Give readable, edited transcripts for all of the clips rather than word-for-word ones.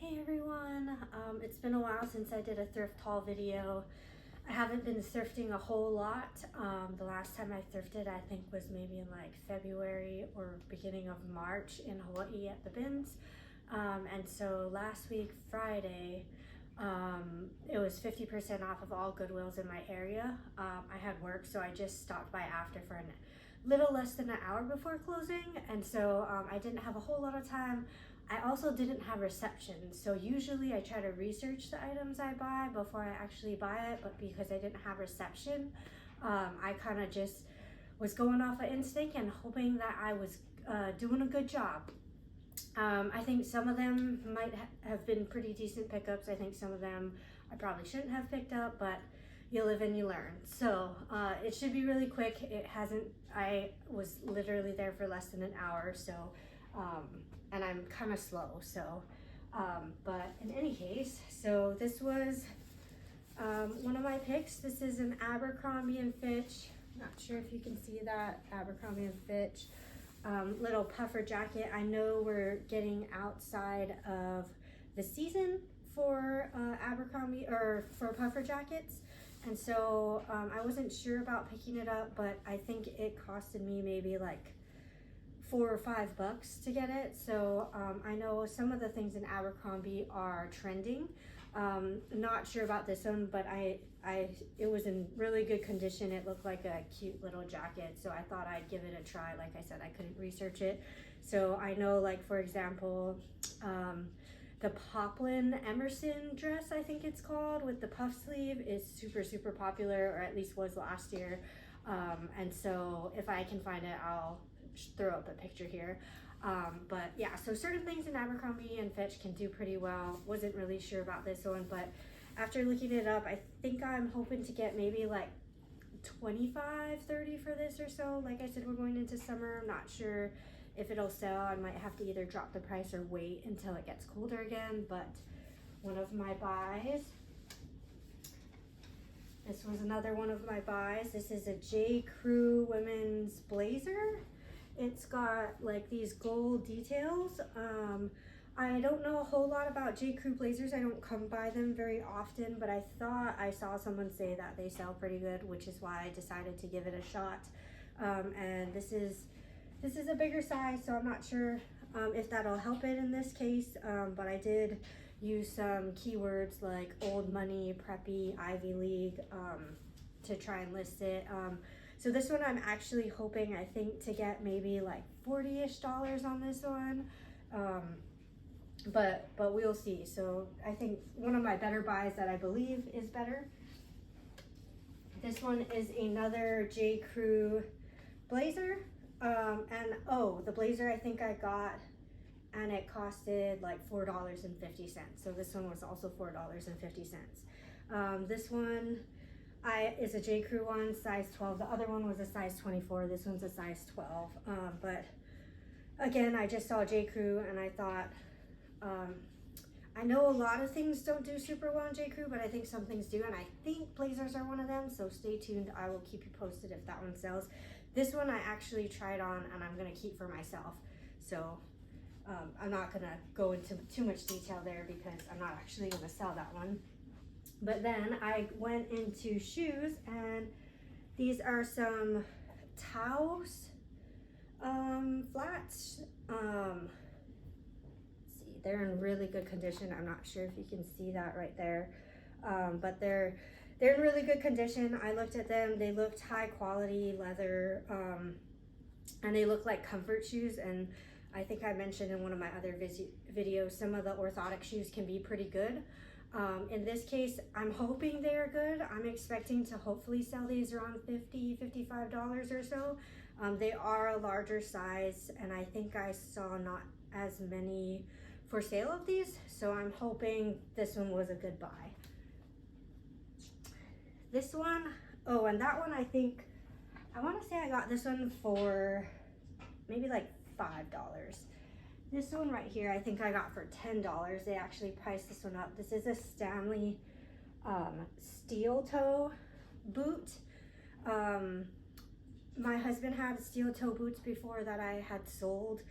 Hey everyone, it's been a while since I did a thrift haul video. I haven't been thrifting a whole lot. The last time I thrifted I think was maybe in like February or beginning of March in Hawaii at the bins. And so last week, Friday, it was 50% off of all Goodwills in my area. I had work, so I just stopped by after for a little less than an hour before closing, and so I didn't have a whole lot of time. I also didn't have reception, so usually I try to research the items I buy before I actually buy it, but because I didn't have reception, I kind of just was going off of instinct and hoping that I was doing a good job. I think some of them might have been pretty decent pickups. I think some of them I probably shouldn't have picked up, but you live and you learn. So it should be really quick. I was literally there for less than an hour, so and I'm kind of slow, so but in any case, so this was one of my picks. This is an Abercrombie and Fitch, not sure if you can see that, Abercrombie and Fitch little puffer jacket. I know we're getting outside of the season for Abercrombie or for puffer jackets, and so I wasn't sure about picking it up, but I think it costed me maybe like $4 or $5 to get it. So I know some of the things in Abercrombie are trending. Not sure about this one, but it was in really good condition. It looked like a cute little jacket, so I thought I'd give it a try. Like I said, I couldn't research it, so I know, like, for example, the Poplin Emerson dress, I think it's called, with the puff sleeve is super popular, or at least was last year. And so if I can find it, I'll throw up a picture here. But yeah, so certain things in Abercrombie and Fitch can do pretty well. Wasn't really sure about this one, but after looking it up, I think I'm hoping to get maybe like 25, 30 for this or so. Like I said, we're going into summer. I'm not sure if it'll sell. I might have to either drop the price or wait until it gets colder again, but one of my buys. This was another one of my buys. This is a J. Crew women's blazer. It's got like these gold details. I don't know a whole lot about J. Crew blazers. I don't come by them very often, but I thought I saw someone say that they sell pretty good, which is why I decided to give it a shot. And this is a bigger size, so I'm not sure if that'll help it in this case, but I did use some keywords like old money, preppy, Ivy League to try and list it. So this one I'm actually hoping, I think, to get maybe like $40-ish on this one, but we'll see. So I think one of my better buys that I believe is better. This one is another J. Crew blazer, and oh, the blazer I think I got, and it costed like $4.50. So this one was also $4.50. This one is a J. Crew one, size 12. The other one was a size 24. This one's a size 12. But again, I just saw J. Crew and I thought, I know a lot of things don't do super well in J. Crew, but I think some things do, and I think blazers are one of them, so stay tuned. I will keep you posted if that one sells. This one I actually tried on and I'm gonna keep for myself. So I'm not gonna go into too much detail there because I'm not actually gonna sell that one. But then I went into shoes, and these are some Taos flats. See, they're in really good condition. I'm not sure if you can see that right there, but they're in really good condition. I looked at them. They looked high quality leather, and they look like comfort shoes. And I think I mentioned in one of my other videos, some of the orthotic shoes can be pretty good. In this case, I'm hoping they're good. I'm expecting to hopefully sell these around $50, $55 or so. They are a larger size, and I think I saw not as many for sale of these, so I'm hoping this one was a good buy. This one, oh, and that one, I want to say I got this one for maybe like $5. This one right here, I think I got for $10. They actually priced this one up. This is a Stanley steel toe boot. My husband had steel toe boots before that I had sold,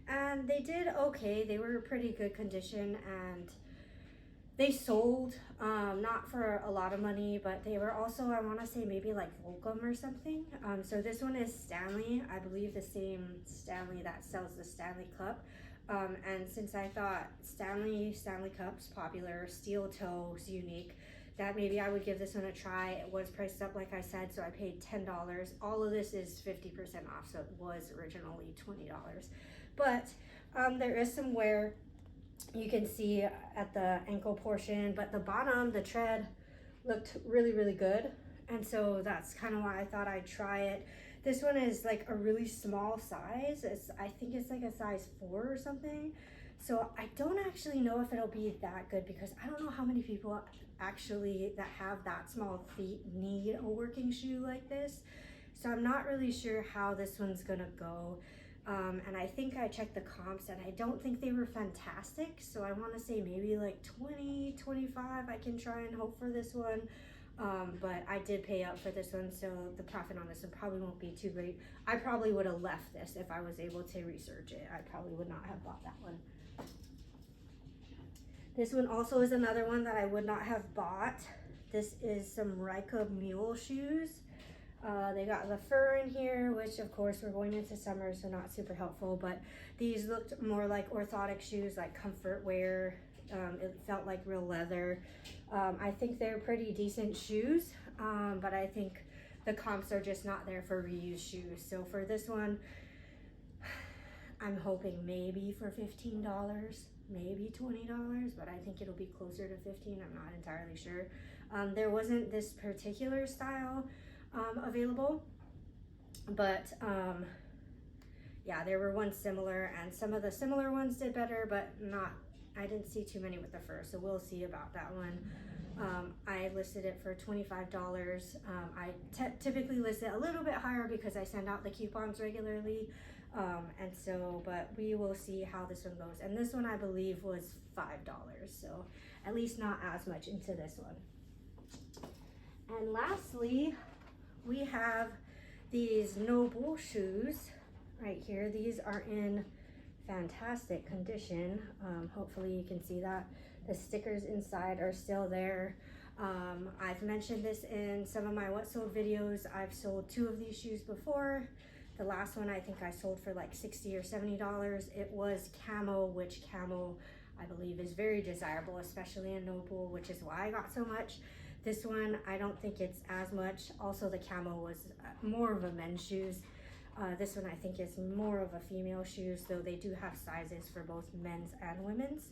and they did okay. They were pretty good condition, and they sold, not for a lot of money, but they were also, I want to say maybe like Volcom or something. So this one is Stanley, I believe the same Stanley that sells the Stanley Cup. And since I thought Stanley Cups popular, steel toes unique, that maybe I would give this one a try. It was priced up, like I said, so I paid $10. All of this is 50% off, so it was originally $20. But there is some wear. You can see at the ankle portion, but the bottom, the tread looked really, really good. And so that's kind of why I thought I'd try it. This one is like a really small size. I think it's like a size 4 or something. So I don't actually know if it'll be that good, because I don't know how many people actually that have that small feet need a working shoe like this. So I'm not really sure how this one's gonna go. And I think I checked the comps and I don't think they were fantastic. So I want to say maybe like 20, 25 I can try and hope for this one. But I did pay up for this one, so the profit on this one probably won't be too great. I probably would have left this if I was able to research it. I probably would not have bought that one. This one also is another one that I would not have bought. This is some Rika mule shoes. They got the fur in here, which of course we're going into summer, so not super helpful, but these looked more like orthotic shoes, like comfort wear. It felt like real leather. I think they're pretty decent shoes, but I think the comps are just not there for reused shoes. So for this one, I'm hoping maybe for $15, maybe $20, but I think it'll be closer to 15. I'm not entirely sure. There wasn't this particular style available, but yeah, there were ones similar, and some of the similar ones did better, but I didn't see too many with the fur, so we'll see about that one. I listed it for $25. I typically list it a little bit higher because I send out the coupons regularly, and so, but we will see how this one goes. And this one I believe was $5, so at least not as much into this one. And lastly, we have these Noble shoes right here. These are in fantastic condition. Hopefully you can see that. The stickers inside are still there. I've mentioned this in some of my what sold videos. I've sold 2 of these shoes before. The last one I think I sold for like $60 or $70. It was camo, which camo I believe is very desirable, especially in Noble, which is why I got so much. This one, I don't think it's as much. Also, the camo was more of a men's shoes. This one I think is more of a female shoes, though they do have sizes for both men's and women's.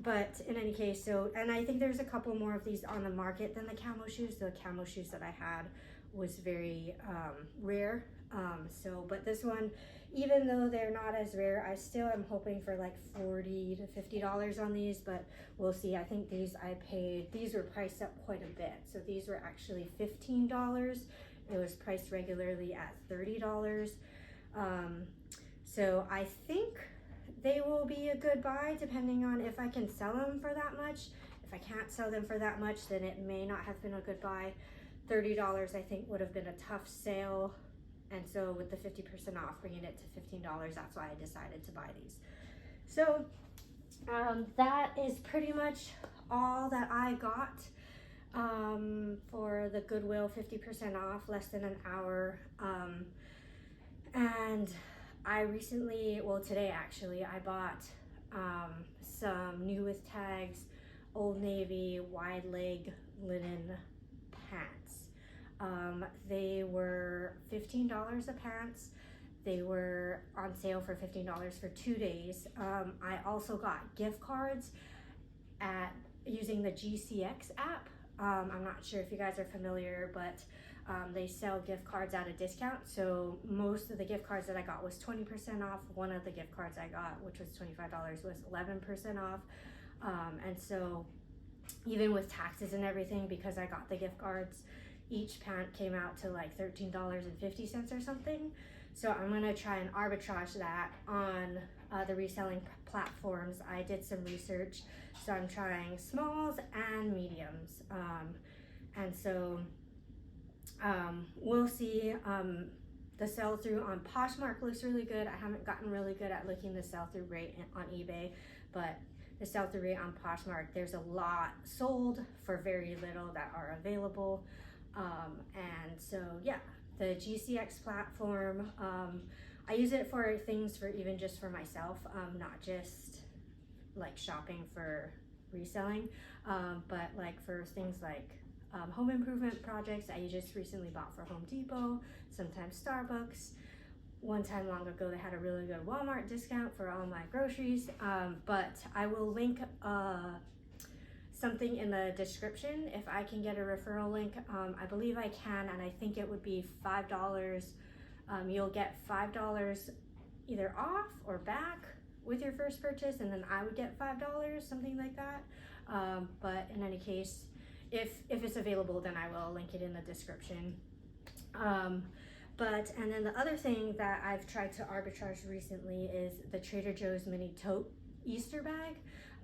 But in any case, so, and I think there's a couple more of these on the market than the camo shoes. The camo shoes that I had was very rare. But this one, even though they're not as rare, I still am hoping for like $40 to $50 on these, but we'll see. I think these were priced up quite a bit. So these were actually $15. It was priced regularly at $30. So I think they will be a good buy depending on if I can sell them for that much. If I can't sell them for that much, then it may not have been a good buy. $30 I think would have been a tough sale. And so with the 50% off, bringing it to $15, that's why I decided to buy these. So that is pretty much all that I got for the Goodwill 50% off, less than an hour. And I recently, well today actually, I bought some new with tags, Old Navy wide leg linen pants. They were $15 a pants. They were on sale for $15 for 2 days. I also got gift cards using the GCX app. I'm not sure if you guys are familiar, but they sell gift cards at a discount. So most of the gift cards that I got was 20% off. One of the gift cards I got, which was $25, was 11% off. And so even with taxes and everything, because I got the gift cards, each pant came out to like $13.50 or something. So I'm gonna try and arbitrage that on the reselling platforms. I did some research, so I'm trying smalls and mediums. And so we'll see. The sell-through on Poshmark looks really good. I haven't gotten really good at looking the sell-through rate on eBay, but the sell-through rate on Poshmark, there's a lot sold for very little that are available. And so yeah, the GCX platform, I use it for things for even just for myself, not just like shopping for reselling, but like for things like home improvement projects. I just recently bought for Home Depot, sometimes Starbucks. One time long ago, they had a really good Walmart discount for all my groceries. But I will link something in the description if I can get a referral link. I believe I can, and I think it would be $5. You'll get $5 either off or back with your first purchase, and then I would get $5, something like that. But in any case, if it's available, then I will link it in the description. And then the other thing that I've tried to arbitrage recently is the Trader Joe's mini tote Easter bag.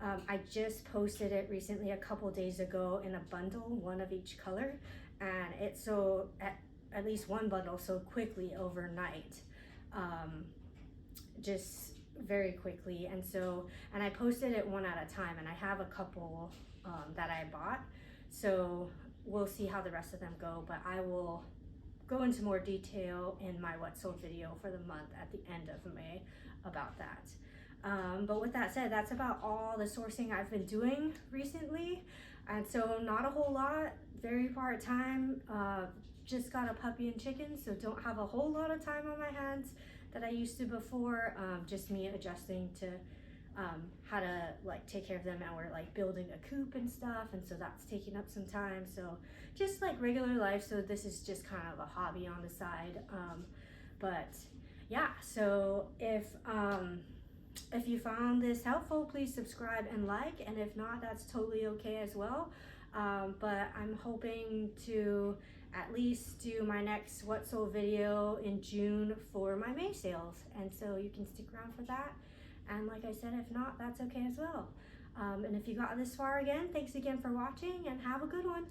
I just posted it recently a couple days ago in a bundle, one of each color, and it sold at least one bundle so quickly overnight, just very quickly. And I posted it one at a time, and I have a couple that I bought, so we'll see how the rest of them go, but I will go into more detail in my what sold video for the month at the end of May about that. But with that said, that's about all the sourcing I've been doing recently. And so not a whole lot, very part-time, just got a puppy and chickens, so don't have a whole lot of time on my hands that I used to before. Just me adjusting to how to like take care of them, and we're like building a coop and stuff, and so that's taking up some time. So just like regular life, so this is just kind of a hobby on the side. But yeah, so if you found this helpful, please subscribe and like, and if not, that's totally okay as well. But I'm hoping to at least do my next what sold video in June for my May sales, and so you can stick around for that. And like I said, if not, that's okay as well. And if you got this far, again, thanks again for watching, and have a good one.